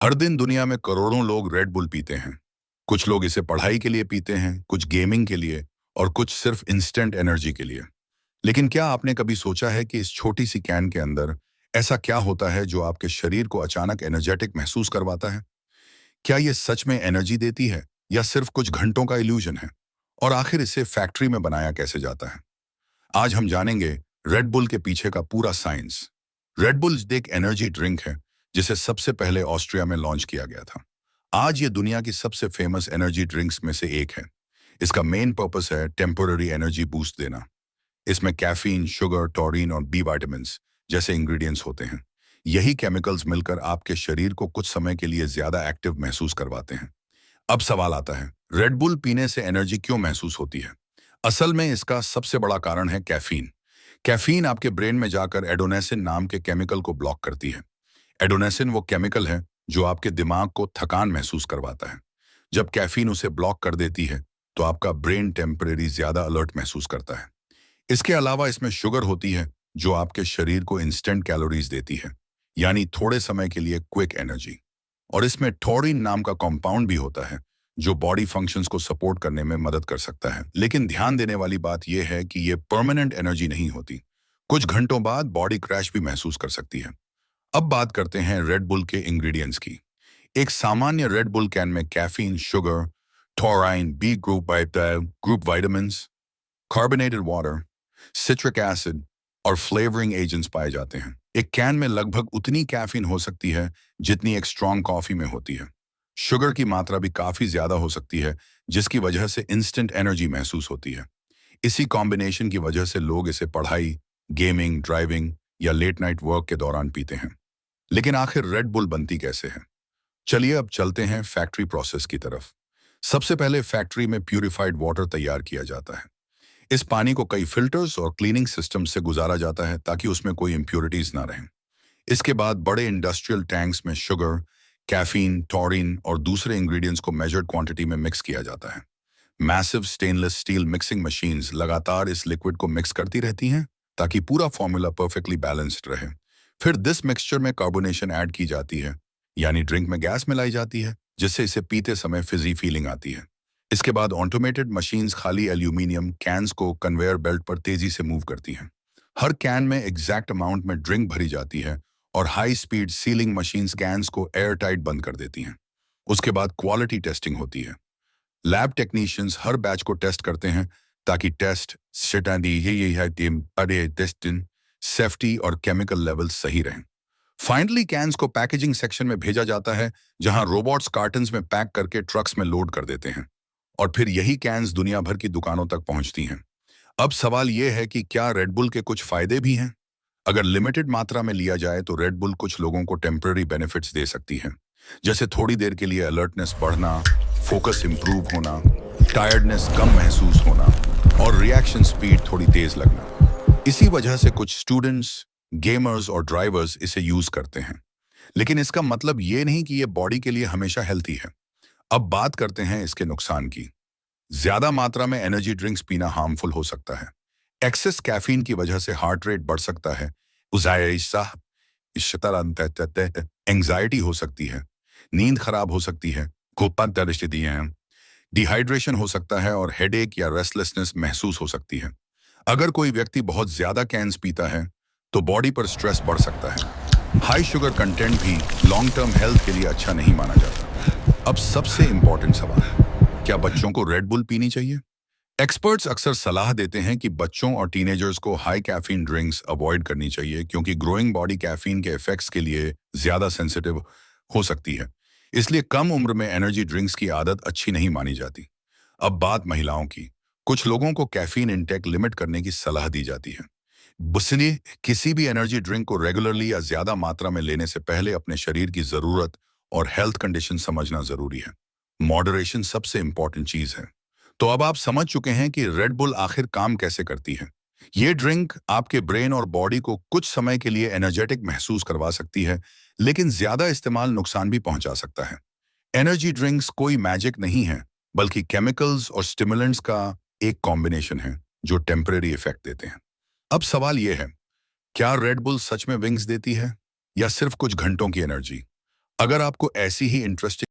हर दिन दुनिया में करोड़ों लोग रेड बुल पीते हैं। कुछ लोग इसे पढ़ाई के लिए पीते हैं, कुछ गेमिंग के लिए और कुछ सिर्फ इंस्टेंट एनर्जी के लिए। लेकिन क्या आपने कभी सोचा है कि इस छोटी सी कैन के अंदर ऐसा क्या होता है जो आपके शरीर को अचानक एनर्जेटिक महसूस करवाता है? क्या ये सच में एनर्जी देती है या सिर्फ कुछ घंटों का इल्यूजन है? और आखिर इसे फैक्ट्री में बनाया कैसे जाता है? आज हम जानेंगे रेड बुल के पीछे का पूरा साइंस। रेड बुल एक एनर्जी ड्रिंक है जिसे सबसे पहले ऑस्ट्रिया में लॉन्च किया गया था। आज ये दुनिया की सबसे फेमस एनर्जी ड्रिंक्स में से एक है। इसका मेन पर्पस है टेम्पररी एनर्जी बूस्ट देना। इसमें कैफीन, शुगर, टॉरिन और बी विटामिन्स जैसे इंग्रेडिएंट्स होते हैं। यही केमिकल्स मिलकर आपके शरीर को कुछ समय के लिए ज्यादा एक्टिव महसूस करवाते हैं। अब सवाल आता है, रेड बुल पीने से एनर्जी क्यों महसूस होती है? असल में इसका सबसे बड़ा कारण है कैफीन। कैफीन आपके ब्रेन में जाकर एडोनेसिन नाम के केमिकल को ब्लॉक करती है। एडोनेसिन वो केमिकल है जो आपके दिमाग को थकान महसूस करवाता है। जब कैफीन उसे ब्लॉक कर देती है तो आपका ब्रेन टेम्परेरी ज्यादा अलर्ट महसूस करता है। इसके अलावा इसमें शुगर होती है जो आपके शरीर को इंस्टेंट कैलोरीज देती है, यानी थोड़े समय के लिए क्विक एनर्जी। और इसमें टॉरिन नाम का कंपाउंड भी होता है जो बॉडी फंक्शंस को सपोर्ट करने में मदद कर सकता है। लेकिन ध्यान देने वाली बात यह है कि यह परमानेंट एनर्जी नहीं होती। कुछ घंटों बाद बॉडी क्रैश भी महसूस कर सकती है। अब बात करते हैं रेड बुल के इंग्रेडिएंट्स की। एक सामान्य रेड बुल कैन में caffeine, sugar, taurine, B group vitamins, carbonated water, citric acid और फ्लेवरिंग एजेंट्स पाए जाते हैं। एक कैन में लगभग उतनी कैफीन हो सकती है जितनी एक स्ट्रॉन्ग कॉफी में होती है। शुगर की मात्रा भी काफी ज्यादा हो सकती है जिसकी वजह से इंस्टेंट एनर्जी महसूस होती है। इसी कॉम्बिनेशन की वजह से लोग इसे पढ़ाई, गेमिंग, ड्राइविंग या लेट नाइट वर्क के दौरान पीते हैं। लेकिन आखिर रेड बुल बनती कैसे है? चलिए अब चलते हैं फैक्ट्री प्रोसेस की तरफ। सबसे पहले फैक्ट्री में प्यूरिफाइड वाटर तैयार किया जाता है। इस पानी को कई फिल्टर्स और क्लीनिंग सिस्टम से गुजारा जाता है ताकि उसमें कोई इम्प्योरिटीज ना रहें। इसके बाद बड़े इंडस्ट्रियल टैंक्स में शुगर, कैफीन, टॉरिन और दूसरे इंग्रेडिएंट्स को मेजर्ड क्वांटिटी में मिक्स किया जाता है। Massive stainless steel mixing machines लगातार इस लिक्विड को मिक्स करती रहती हैं ताकि पूरा फॉर्मूला परफेक्टली बैलेंस्ड रहे। फिर दिस मिक्सचर में कार्बोनेशन ऐड की जाती है, यानी ड्रिंक में गैस मिलाई जाती है जिससे इसे पीते समय फिजी फीलिंग आती है। इसके बाद ऑटोमेटेड मशीन्स खाली एल्यूमिनियम कैन्स को कन्वेयर बेल्ट पर तेजी से मूव करती हैं। हर कैन में एग्जैक्ट अमाउंट में ड्रिंक भरी जाती है और high speed ceiling machines cans को एयर टाइट बंद कर देती हैं। उसके बाद क्वालिटी टेस्टिंग होती है। लैब टेक्नीशियंस हर बैच को टेस्ट करते हैं ताकि टेस्ट सेफ्टी और केमिकल लेवल्स सही रहें। फाइनली कैन्स को पैकेजिंग सेक्शन में भेजा जाता है जहां रोबोट्स कार्टन्स में पैक करके ट्रक्स में लोड कर देते हैं और फिर यही कैन्स दुनिया भर की दुकानों तक पहुंचती हैं। अब सवाल यह है कि क्या रेड बुल के कुछ फायदे भी हैं? अगर लिमिटेड मात्रा में लिया जाए तो रेड बुल कुछ लोगों को टेम्पररी बेनिफिट्स दे सकती है, जैसे थोड़ी देर के लिए अलर्टनेस बढ़ना, फोकस इंप्रूव होना, टायर्डनेस कम महसूस होना और रिएक्शन स्पीड थोड़ी तेज लगना। इसी वजह से कुछ स्टूडेंट्स, गेमर्स और ड्राइवर्स इसे यूज करते हैं। लेकिन इसका मतलब ये नहीं कि ये बॉडी के लिए हमेशा हेल्थी है। अब बात करते हैं इसके नुकसान की। ज्यादा मात्रा में एनर्जी ड्रिंक्स पीना हार्मफुल हो सकता है। एक्सेस कैफीन की वजह से हार्ट रेट बढ़ सकता है, एंग्जाइटी हो सकती है, नींद खराब हो सकती है, डिहाइड्रेशन हो सकता है और हेडेक या रेस्टलेसनेस महसूस हो सकती है। अगर कोई व्यक्ति बहुत ज्यादा कैन्स पीता है तो बॉडी पर स्ट्रेस बढ़ सकता है। हाई शुगर कंटेंट भी लॉन्ग टर्म हेल्थ के लिए अच्छा नहीं माना जाता। अब सबसे इंपॉर्टेंट सवाल, क्या बच्चों को रेड बुल पीनी चाहिए? एक्सपर्ट्स अक्सर सलाह देते हैं कि बच्चों और टीनेजर्स को हाई कैफीन ड्रिंक्स अवॉइड करनी चाहिए क्योंकि ग्रोइंग बॉडी कैफीन के इफेक्ट्स के लिए ज्यादा सेंसिटिव हो सकती है। इसलिए कम उम्र में एनर्जी ड्रिंक्स की आदत अच्छी नहीं मानी जाती। अब बात महिलाओं की। कुछ लोगों को कैफीन इंटेक लिमिट करने की सलाह दी जाती है। इसलिए किसी भी एनर्जी ड्रिंक को रेगुलरली या ज्यादा मात्रा में लेने से पहले अपने शरीर की जरूरत और हेल्थ कंडीशन समझना जरूरी है। मॉडरेशन सबसे इंपॉर्टेंट चीज है। तो अब आप समझ चुके हैं कि रेड बुल आखिर काम कैसे करती है। ये ड्रिंक आपके ब्रेन और बॉडी को कुछ समय के लिए एनर्जेटिक महसूस करवा सकती है, लेकिन ज्यादा इस्तेमाल नुकसान भी पहुंचा सकता है। एनर्जी ड्रिंक्स कोई मैजिक नहीं है, बल्कि केमिकल्स और स्टिमुलेंट्स का एक कॉम्बिनेशन है जो टेम्परेरी इफेक्ट देते हैं। अब सवाल यह है, क्या रेड बुल सच में विंग्स देती है या सिर्फ कुछ घंटों की एनर्जी? अगर आपको ऐसी ही इंटरेस्टिंग